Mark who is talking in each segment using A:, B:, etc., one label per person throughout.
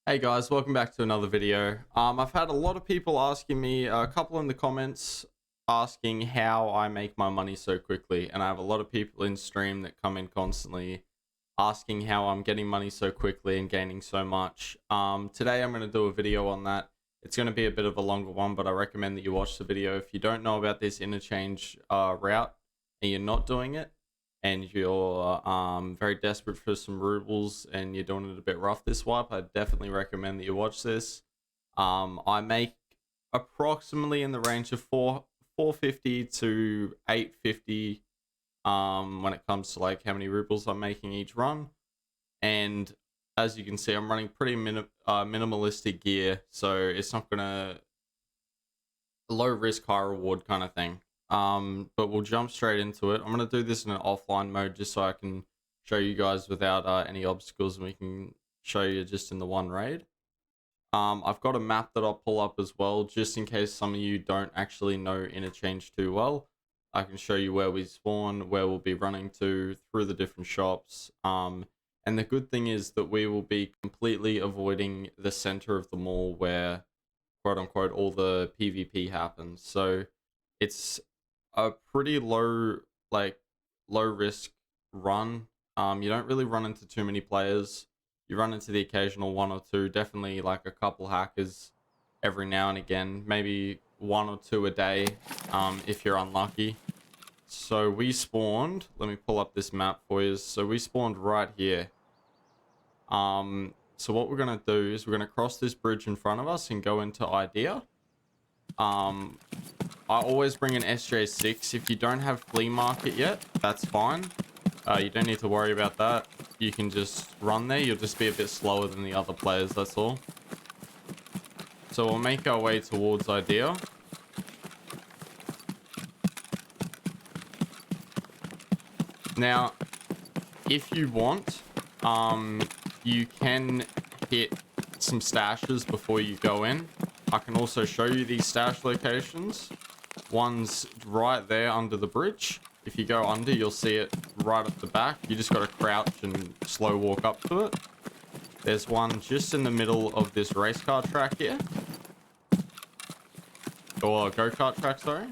A: Hey guys, welcome back to another video. I've had a lot of people asking me, a couple in the comments, asking how I make my money so quickly. And I have a lot of people in stream that come in constantly asking how I'm getting money so quickly and gaining so much. Today I'm going to do a video on that. It's going to be a bit of a longer one, but I recommend that you watch the video. If you don't know about this interchange route and you're not doing it, and you're very desperate for some rubles and you're doing it a bit rough this wipe, I definitely recommend that you watch this. I make approximately in the range of 450 to 850 when it comes to like how many rubles I'm making each run. And as you can see, I'm running pretty minimalistic gear, so it's not gonna low risk, high reward kind of thing. But we'll jump straight into it. I'm going to do this in an offline mode just so I can show you guys without any obstacles, and we can show you just in the one raid. I've got a map that I'll pull up as well, just in case some of you don't actually know Interchange too well. I can show you where we spawn, where we'll be running to, through the different shops. And the good thing is that we will be completely avoiding the center of the mall where, quote unquote, all the PvP happens. So it's a pretty low risk run. You don't really run into too many players. You run into the occasional one or two, definitely like a couple hackers every now and again, maybe one or two a day if you're unlucky. So we spawned, let me pull up this map for you. So we spawned right here. So what we're gonna do is we're gonna cross this bridge in front of us and go into Idea. I always bring an SJ6. If you don't have flea market yet, that's fine. You don't need to worry about that. You can just run there. You'll just be a bit slower than the other players, that's all. So we'll make our way towards Idea. Now, if you want, you can hit some stashes before you go in. I can also show you these stash locations. One's right there under the bridge. If you go under, you'll see it right at the back. You just got to crouch and slow walk up to it. There's one just in the middle of this race car track here. Or go-kart track, sorry.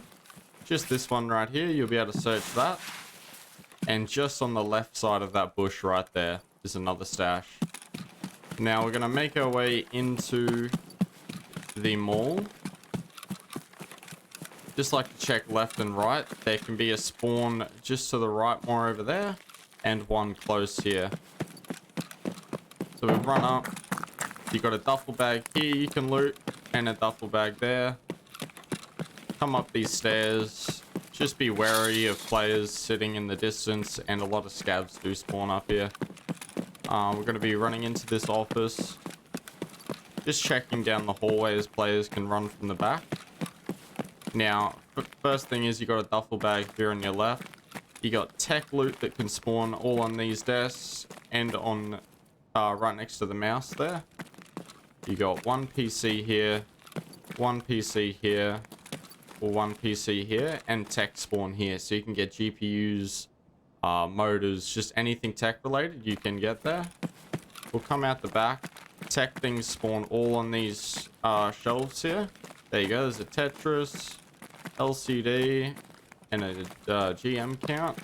A: Just this one right here. You'll be able to search that. And just on the left side of that bush right there is another stash. Now we're going to make our way into the mall. Just like to check left and right. There can be a spawn just to the right more over there, and one close here. So we run up. You got a duffel bag here you can loot, and a duffel bag there. Come up these stairs. Just be wary of players sitting in the distance, and a lot of scavs do spawn up here. We're going to be running into this office. Just checking down the hallway as players can run from the back. Now, first thing is you got a duffel bag here on your left. You got tech loot that can spawn all on these desks and on right next to the mouse there. You got one PC here, one PC here, or one PC here, and tech spawn here. So you can get GPUs, motors, just anything tech related you can get there. We'll come out the back. Tech things spawn all on these shelves here. There you go. There's a Tetris, LCD, and a GM count.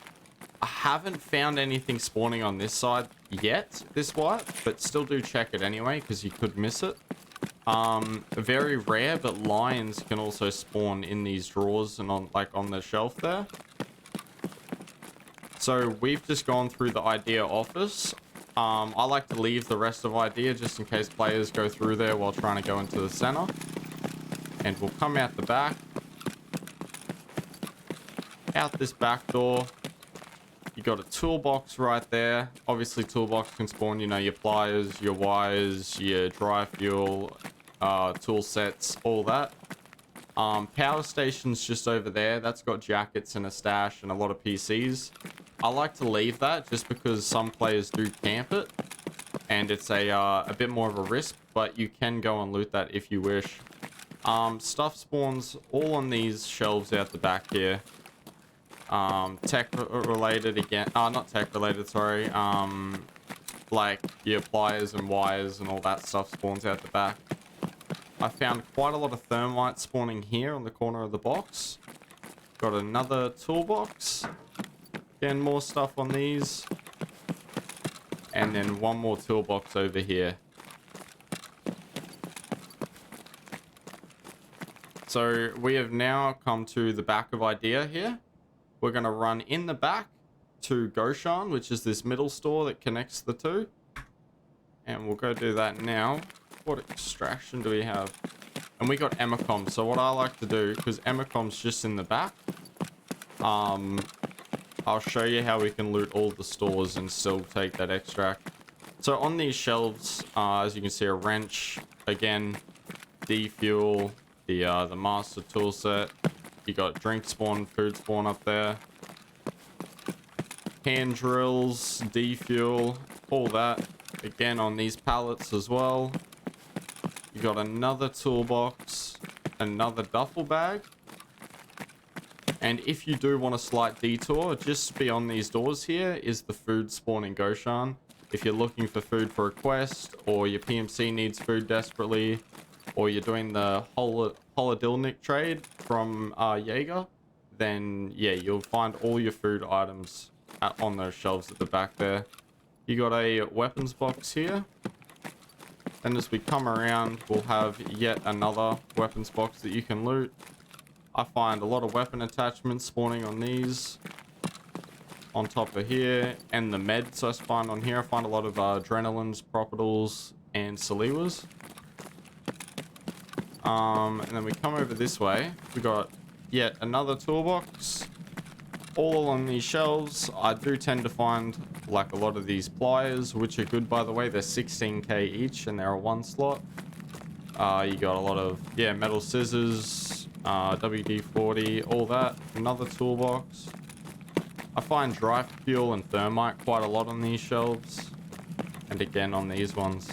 A: I haven't found anything spawning on this side yet, this wipe, but still do check it anyway because you could miss it. Very rare, but lions can also spawn in these drawers and on the shelf there. So we've just gone through the Idea office. I like to leave the rest of Idea just in case players go through there while trying to go into the center. And we'll come out the back. Out this back door. You got a toolbox right there. Obviously, toolbox can spawn, you know, your pliers, your wires, your dry fuel, tool sets, all that. Power station's just over there. That's got jackets and a stash and a lot of PCs. I like to leave that just because some players do camp it. And it's a bit more of a risk, but you can go and loot that if you wish. Stuff spawns all on these shelves out the back here. Tech related again. Not tech related, sorry. like your pliers and wires and all that stuff spawns out the back. I found quite a lot of thermite spawning here on the corner of the box. Got another toolbox. Again, more stuff on these. And then one more toolbox over here. So we have now come to the back of Idea here. We're going to run in the back to Goshan, which is this middle store that connects the two. And we'll go do that now. What extraction do we have? And we got Emacom. So what I like to do, because Emacom's just in the back, I'll show you how we can loot all the stores and still take that extract. So on these shelves, as you can see, a wrench, again, defuel, the master tool set. You got drink spawn, food spawn up there. Hand drills, defuel, all that. Again on these pallets as well. You got another toolbox, another duffel bag. And if you do want a slight detour, just beyond these doors here is the food spawn in Goshan. If you're looking for food for a quest, or your PMC needs food desperately, or you're doing the holodilnic trade from Jaeger, then yeah, you'll find all your food items on those shelves at the back there. You got a weapons box here. And as we come around, we'll have yet another weapons box that you can loot. I find a lot of weapon attachments spawning on these. On top of here. And the meds I find on here. I find a lot of adrenalines, propitals, and saliwas. And then we come over this way. We got yet another toolbox. All along these shelves, I do tend to find like a lot of these pliers, which are good, by the way. They're 16k each and they're a 1 slot. You got a lot of, yeah, metal scissors, WD-40, all that. Another toolbox. I find dry fuel and thermite quite a lot on these shelves. And again on these ones.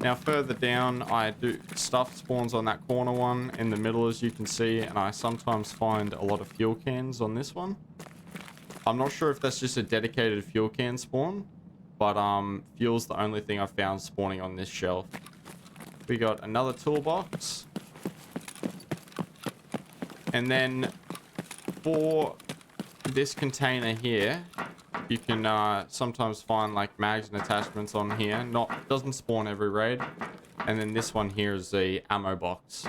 A: Now further down, I do stuff spawns on that corner one in the middle, as you can see, and I sometimes find a lot of fuel cans on this one. I'm not sure if that's just a dedicated fuel can spawn, but fuel's the only thing I've found spawning on this shelf. We got another toolbox. And then for this container here, you can sometimes find like mags and attachments on here. Doesn't spawn every raid. And then this one here is the ammo box.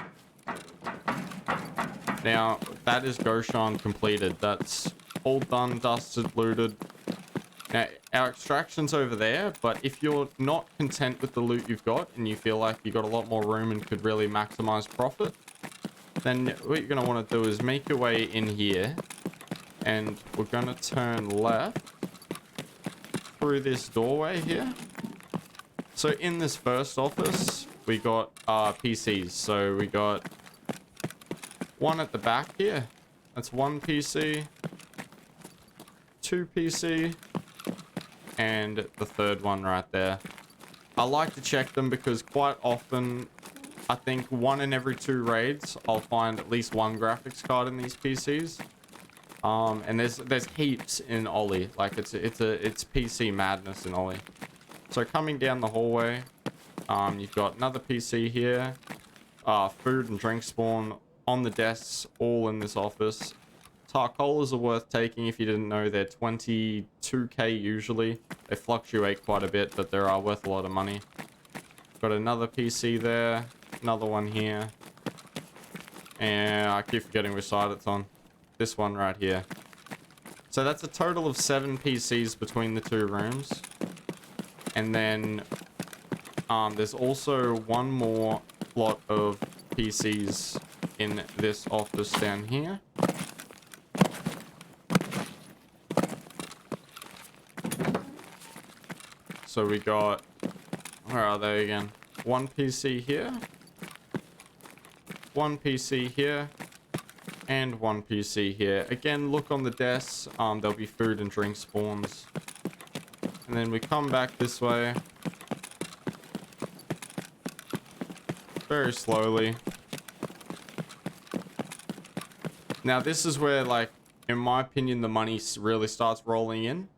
A: Now that is Goshan completed. That's all done, dusted, looted. Now our extraction's over there, but if you're not content with the loot you've got and you feel like you got a lot more room and could really maximize profit, then what you're going to want to do is make your way in here, and we're going to turn left through this doorway here. So in this first office, we got PCs. So we got one at the back here. That's one PC, two PC, and the third one right there. I like to check them because quite often, I think 1 in every 2 raids, I'll find at least one graphics card in these PCs. And there's heaps in Ollie. Like it's PC madness in Ollie. So coming down the hallway, you've got another PC here. Food and drink spawn on the desks, all in this office. Tarcolas are worth taking if you didn't know. They're 22k usually. They fluctuate quite a bit, but they are worth a lot of money. Got another PC there. Another one here. And I keep forgetting which side it's on. This one right here. So that's a total of 7 PCs between the 2 rooms. And then there's also one more lot of PCs in this office down here. So we got, where are they again? One PC here. One PC here. And one PC here. Again, look on the desks. There'll be food and drink spawns. And then we come back this way. Very slowly. Now this is where, like, in my opinion, the money really starts rolling in.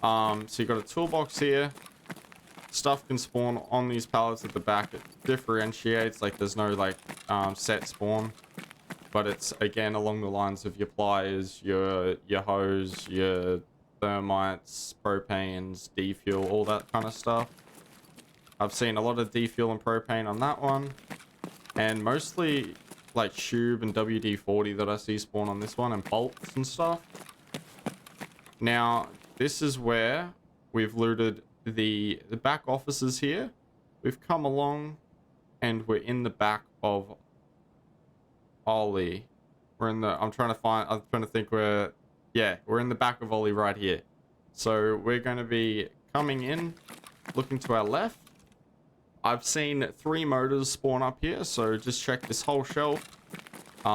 A: So you got a toolbox here. Stuff can spawn on these pallets at the back. It differentiates, like there's no like set spawn, but it's again along the lines of your pliers, your hose, your thermites, propanes, defuel, all that kind of stuff. I've seen a lot of defuel and propane on that one, and mostly like Shube and WD-40 that I see spawn on this one, and bolts and stuff. Now this is where we've looted the back offices here. We've come along and we're in the back of Ollie. I'm trying to think where, yeah, we're in the back of Ollie right here. So we're going to be coming in, looking to our left. I've seen 3 motors spawn up here, so just check this whole shelf.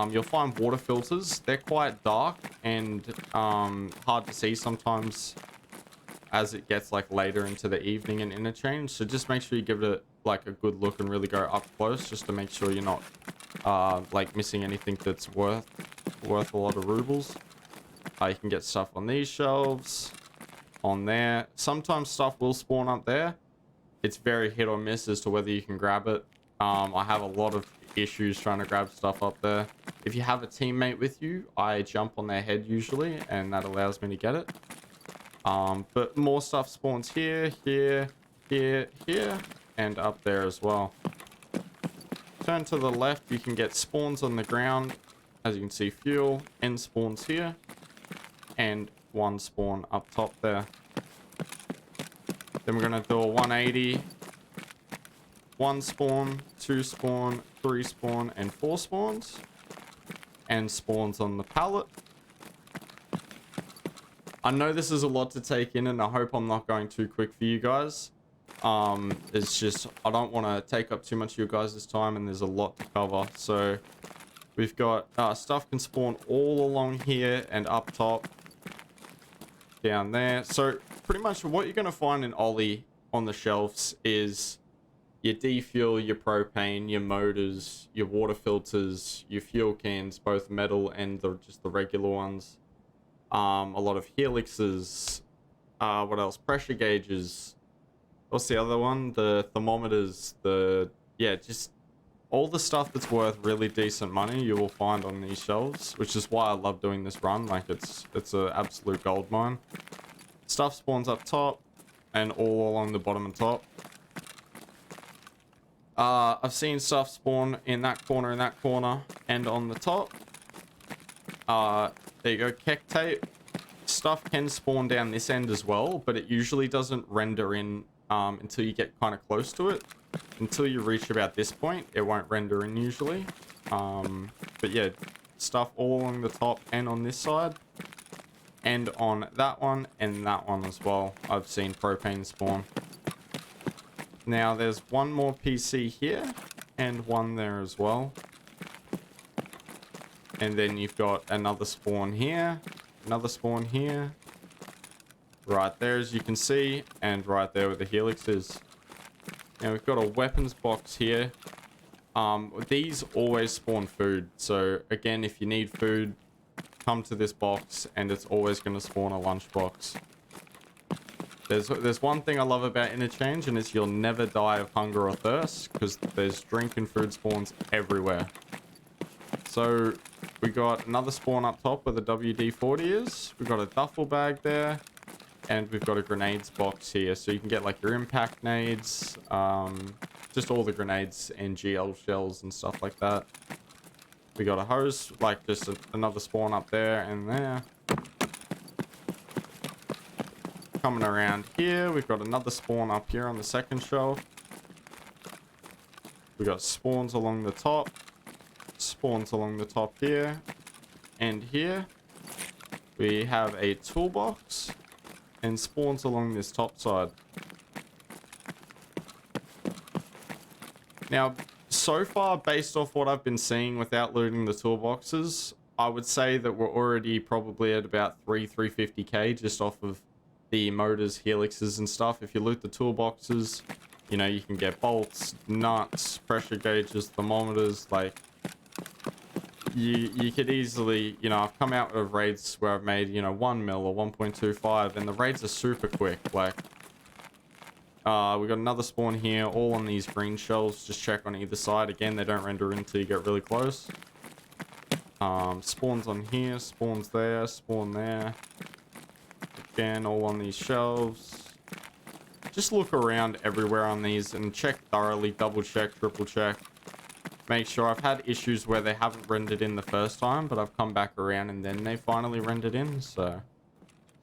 A: You'll find water filters. They're quite dark and hard to see sometimes as it gets like later into the evening and interchange. So just make sure you give it like a good look and really go up close, just to make sure you're not like missing anything that's worth a lot of rubles. You can get stuff on these shelves, on there. Sometimes stuff will spawn up there. It's very hit or miss as to whether you can grab it. I have a lot of issues trying to grab stuff up there. If you have a teammate with you, I jump on their head usually, and that allows me to get it. But more stuff spawns here, here, here, here, and up there as well. Turn to the left, you can get spawns on the ground. As you can see, fuel, end spawns here, and 1 spawn up top there. Then we're going to do a 180. 1 spawn, 2 spawn, 3 spawn, and 4 spawns. And spawns on the pallet. I know this is a lot to take in, and I hope I'm not going too quick for you guys. It's just, I don't want to take up too much of your guys' time, and there's a lot to cover. So we've got stuff can spawn all along here and up top, down there. So pretty much what you're going to find in Ollie on the shelves is your defuel, your propane, your motors, your water filters, your fuel cans, both metal and just the regular ones. A lot of helixes. What else? Pressure gauges. What's the other one? The thermometers. Yeah, just all the stuff that's worth really decent money you will find on these shelves, which is why I love doing this run. Like it's an absolute gold mine. Stuff spawns up top and all along the bottom and top. I've seen stuff spawn in that corner, and on the top. There you go, keck tape. Stuff can spawn down this end as well, but it usually doesn't render in until you get kind of close to it. Until you reach about this point, it won't render in usually. But yeah, stuff all along the top and on this side. And on that one and that one as well. I've seen propane spawn. Now there's one more PC here and one there as well. And then you've got another spawn here, another spawn here, right there as you can see, and right there where the helix is. Now we've got a weapons box here. These always spawn food, so again, if you need food, come to this box and it's always going to spawn a lunchbox. There's one thing I love about Interchange, and it's you'll never die of hunger or thirst, because there's drink and food spawns everywhere. So we got another spawn up top where the WD-40 is. We've got a duffel bag there. And we've got a grenades box here. So you can get like your impact nades. Just all the grenades and GL shells and stuff like that. We got a hose. Like just another spawn up there and there. Coming around here. We've got another spawn up here on the second shelf. We got spawns along the top. Spawns along the top here and here. We have a toolbox and spawns along this top side. Now, so far, based off what I've been seeing without looting the toolboxes, I would say that we're already probably at about 350k just off of the motors, helixes and stuff. If you loot the toolboxes, you know, you can get bolts, nuts, pressure gauges, thermometers, like you could easily, you know, I've come out of raids where I've made, you know, 1 mil or 1.25, and the raids are super quick. Like, we got another spawn here, all on these green shells. Just check on either side. Again, they don't render until you get really close. Spawns on here, spawns there, spawn there. Again, all on these shelves. Just look around everywhere on these and check thoroughly, double check, triple check. Make sure. I've had issues where they haven't rendered in the first time, but I've come back around and then they finally rendered in, so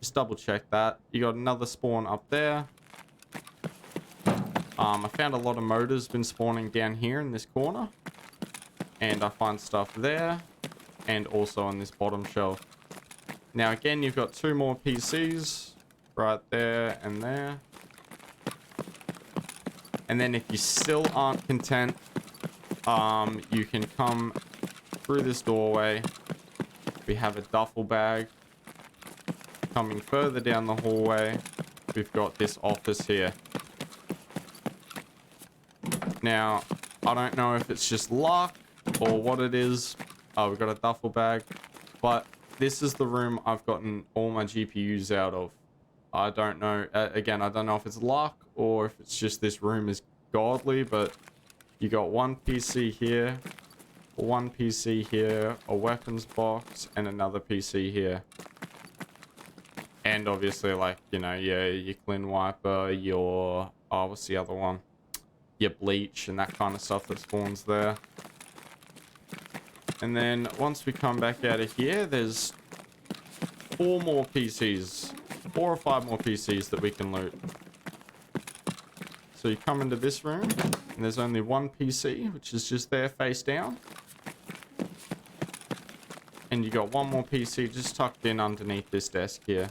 A: just double check that. You got another spawn up there. I found a lot of motors been spawning down here in this corner, and I find stuff there and also on this bottom shelf. Now again, you've got 2 more PCs right there and there. And then if you still aren't content, you can come through this doorway. We have a duffel bag. Coming further down the hallway, we've got this office here. Now, I don't know if it's just luck or what it is. Oh, we've got a duffel bag. But this is the room I've gotten all my GPUs out of. I don't know. Again, I don't know if it's luck or if it's just this room is godly, but you got 1 PC here, 1 PC here, a weapons box, and another PC here. And obviously, like, you know, your clean wiper, your, oh, what's the other one? Your bleach and that kind of stuff that spawns there. And then once we come back out of here, there's 4 more PCs. 4 or 5 more PCs that we can loot. So you come into this room, and there's only 1 PC, which is just there face down. And you got 1 more PC just tucked in underneath this desk here.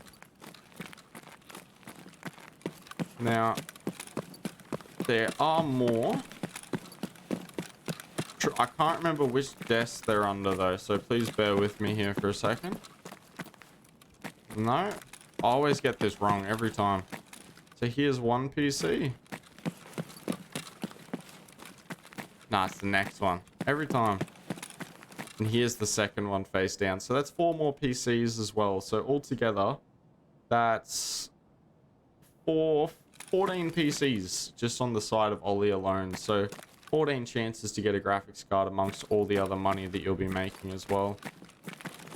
A: Now, there are more. I can't remember which desk they're under though, so please bear with me here for a second. No, I always get this wrong every time. So here's 1 PC. Nah, it's the next one. Every time. And here's the second one face down. So that's 4 more PCs as well. So altogether, that's 14 PCs just on the side of Ollie alone. So 14 chances to get a graphics card amongst all the other money that you'll be making as well.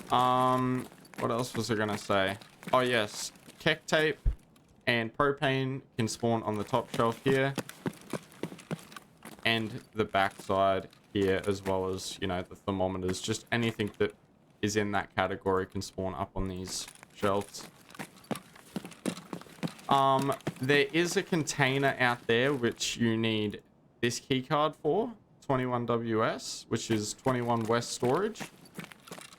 A: What else was I gonna say? Oh yes, Keck tape and propane can spawn on the top shelf here. And the backside here, as well as, you know, the thermometers. Just anything that is in that category can spawn up on these shelves. There is a container out there which you need this keycard for, 21WS, which is 21 West storage.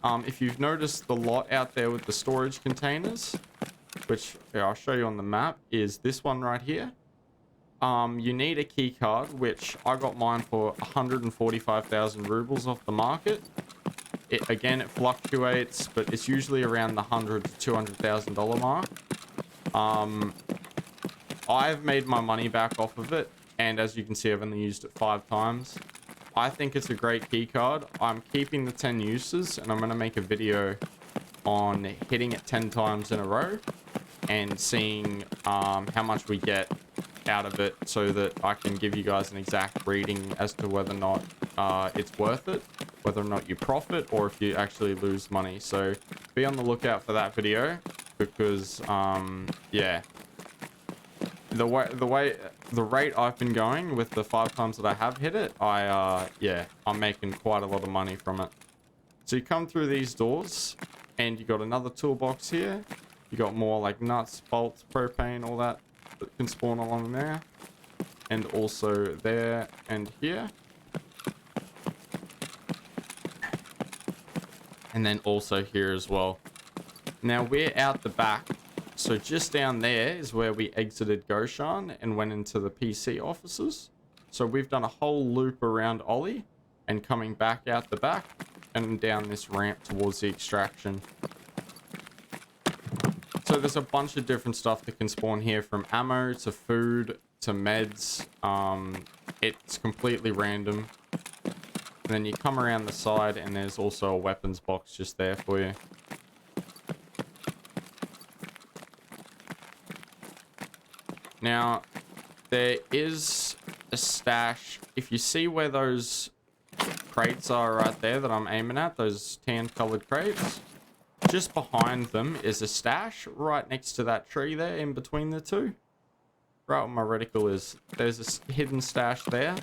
A: If you've noticed the lot out there with the storage containers, which I'll show you on the map, is this one right here. You need a key card, which I got mine for 145,000 rubles off the market. Again, it fluctuates, but it's usually around the $100,000 to $200,000 mark. I've made my money back off of it, and as you can see, I've only used it 5 times. I think it's a great key card. I'm keeping the 10 uses, and I'm going to make a video on hitting it 10 times in a row and seeing how much we get out of it, so that I can give you guys an exact reading as to whether or not it's worth it, whether or not you profit, or if you actually lose money. So be on the lookout for that video, because yeah, the rate I've been going with the 5 times that I have hit it, yeah, I'm making quite a lot of money from it. So you come through these doors and you got another toolbox here. You got more like nuts, bolts, propane, all that can spawn along there, and also there and here, and then also here as well. Now we're out the back, so just down there is where we exited Goshan and went into the PC offices. So we've done a whole loop around Ollie and coming back out the back and down this ramp towards the extraction. So there's a bunch of different stuff that can spawn here, from ammo to food to meds. It's completely random. And then you come around the side and there's also a weapons box just there for you. Now, there is a stash. If you see where those crates are right there that I'm aiming at, those tan colored crates, just behind them is a stash right next to that tree there in between the two. Right where my reticle is. There's a hidden stash there.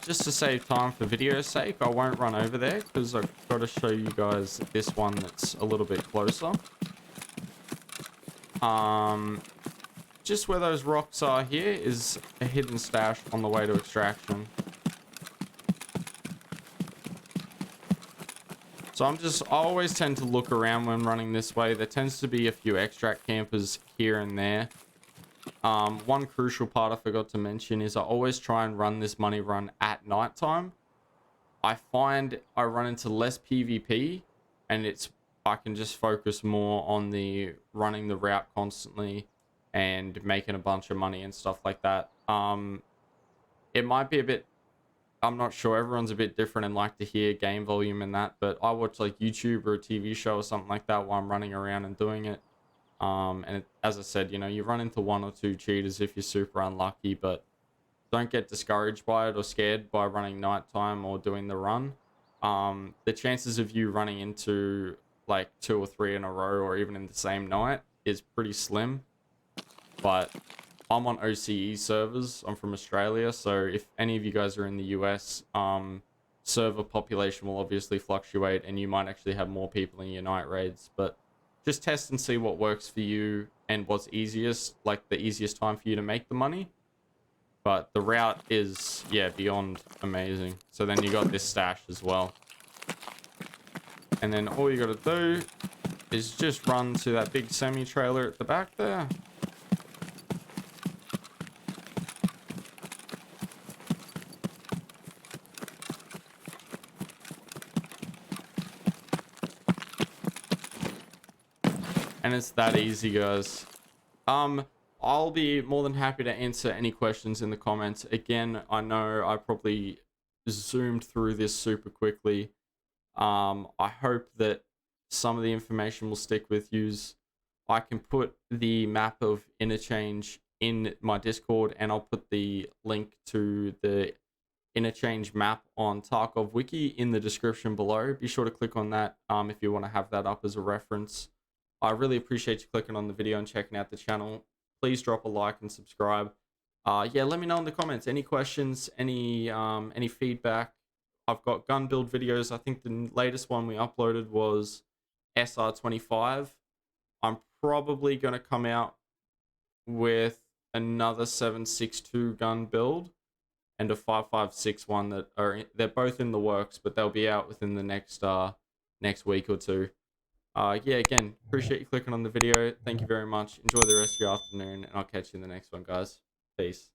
A: Just to save time for video's sake, I won't run over there because I've got to show you guys this one that's a little bit closer. Just where those rocks are here is a hidden stash on the way to extraction. So I always tend to look around when running this way. There tends to be a few extract campers here and there. One crucial part I forgot to mention is I always try and run this money run at nighttime. I find I run into less PvP and I can just focus more on the running the route constantly and making a bunch of money and stuff like that. It might be a bit, I'm not sure, everyone's a bit different and like to hear game volume and that, but I watch like YouTube or a TV show or something like that while I'm running around and doing it. As I said, you know, you run into one or two cheaters if you're super unlucky, but don't get discouraged by it or scared by running nighttime or doing the run. The chances of you running into like 2 or 3 in a row or even in the same night is pretty slim. But I'm on OCE servers. I'm from Australia, so if any of you guys are in the US, server population will obviously fluctuate and you might actually have more people in your night raids, but just test and see what works for you and what's easiest, like the easiest time for you to make the money. But the route is, yeah, beyond amazing. So then you got this stash as well. And then all you got to do is just run to that big semi-trailer at the back there. And it's that easy, guys. I'll be more than happy to answer any questions in the comments. Again, I know I probably zoomed through this super quickly. I hope that some of the information will stick with yous. I can put the map of Interchange in my Discord, and I'll put the link to the Interchange map on Tarkov Wiki in the description below. Be sure to click on that if you want to have that up as a reference. I really appreciate you clicking on the video and checking out the channel. Please drop a like and subscribe. Yeah, let me know in the comments any questions, any feedback. I've got gun build videos. I think the latest one we uploaded was SR25. I'm probably going to come out with another 7.62 gun build and a 5.56 one they're both in the works, but they'll be out within the next week or two. Yeah, again, appreciate you clicking on the video. Thank you very much. Enjoy the rest of your afternoon, and I'll catch you in the next one, guys. Peace.